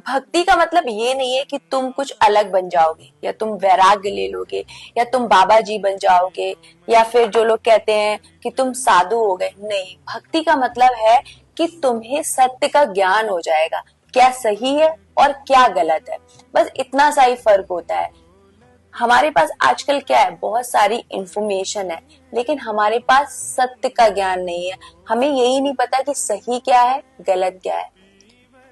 भक्ति का मतलब ये नहीं है कि तुम कुछ अलग बन जाओगे या तुम वैराग्य ले लोगे या तुम बाबा जी बन जाओगे या फिर जो लोग कहते हैं कि तुम साधु हो गए। नहीं, भक्ति का मतलब है कि तुम्हें सत्य का ज्ञान हो जाएगा, क्या सही है और क्या गलत है। बस इतना सा ही फर्क होता है। हमारे पास आजकल क्या है, बहुत सारी इंफॉर्मेशन है लेकिन हमारे पास सत्य का ज्ञान नहीं है। हमें यही नहीं पता कि सही क्या है गलत क्या है।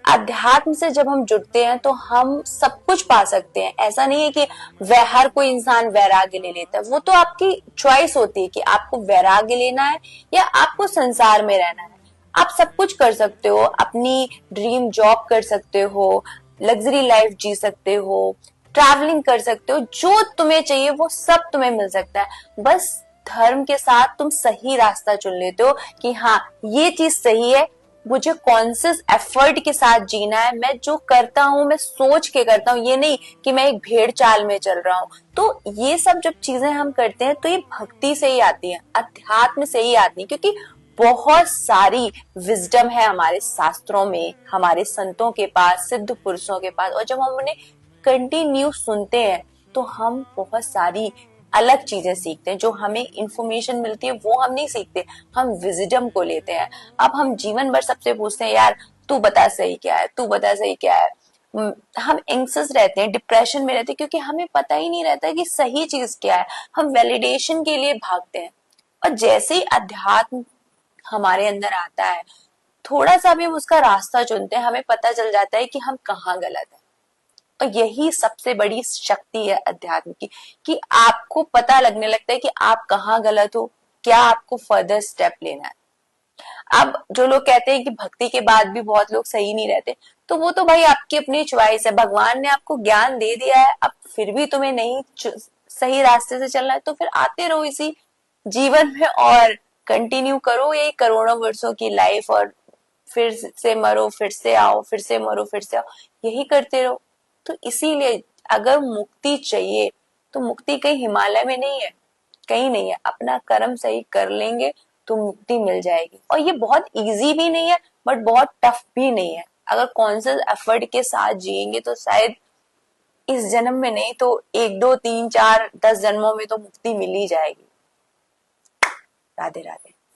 अध्यात्म से जब हम जुड़ते हैं तो हम सब कुछ पा सकते हैं। ऐसा नहीं है कि वह हर कोई इंसान वैराग्य ले लेता है, वो तो आपकी चॉइस होती है कि आपको वैराग्य लेना है या आपको संसार में रहना है। आप सब कुछ कर सकते हो, अपनी ड्रीम जॉब कर सकते हो, लग्जरी लाइफ जी सकते हो, ट्रैवलिंग कर सकते हो, जो तुम्हें चाहिए वो सब तुम्हें मिल सकता है। बस धर्म के साथ तुम सही रास्ता चुन लेते हो कि हाँ ये चीज सही है, मुझे कॉन्शियस एफर्ट के साथ जीना है, मैं जो करता हूँ मैं सोच के करता हूँ, ये नहीं कि मैं एक भेड़ चाल में चल रहा हूँ। तो ये सब जब चीजें हम करते हैं तो ये भक्ति से ही आती है, अध्यात्म से ही आती है, क्योंकि बहुत सारी विजडम है हमारे शास्त्रों में, हमारे संतों के पास, सिद्ध पुरुषों के पास, और जब हम उन्हें कंटिन्यू सुनते हैं तो हम बहुत सारी अलग चीजें सीखते हैं। जो हमें इंफॉर्मेशन मिलती है वो हम नहीं सीखते, हम विजडम को लेते हैं। अब हम जीवन भर सबसे पूछते हैं यार तू बता सही क्या है, तू बता सही क्या है। हम एंग्जियस रहते हैं, डिप्रेशन में रहते हैं, क्योंकि हमें पता ही नहीं रहता कि सही चीज क्या है। हम वैलिडेशन के लिए भागते हैं। और जैसे ही अध्यात्म हमारे अंदर आता है, थोड़ा सा भी हम उसका रास्ता चुनते हैं, हमें पता चल जाता है कि हम कहाँ गलत है। और यही सबसे बड़ी शक्ति है अध्यात्म की, कि आपको पता लगने लगता है कि आप कहाँ गलत हो, क्या आपको फर्दर स्टेप लेना है। अब जो लोग कहते हैं कि भक्ति के बाद भी बहुत लोग सही नहीं रहते, तो वो तो भाई आपकी अपनी चॉइस है। भगवान ने आपको ज्ञान दे दिया है, अब फिर भी तुम्हें नहीं सही रास्ते से चलना है तो फिर आते रहो इसी जीवन में और कंटिन्यू करो यही करोड़ों वर्षों की लाइफ, और फिर से मरो फिर से आओ, फिर से मरो फिर से आओ, यही करते रहो। तो इसीलिए अगर मुक्ति चाहिए तो मुक्ति कहीं हिमालय में नहीं है, कहीं नहीं है। अपना कर्म सही कर लेंगे तो मुक्ति मिल जाएगी। और ये बहुत इजी भी नहीं है बट बहुत टफ भी नहीं है। अगर कॉन्शियस एफर्ट के साथ जिएंगे तो शायद इस जन्म में नहीं तो 1 2 3 4 10 जन्मों में तो मुक्ति मिल ही जाएगी। राधे राधे।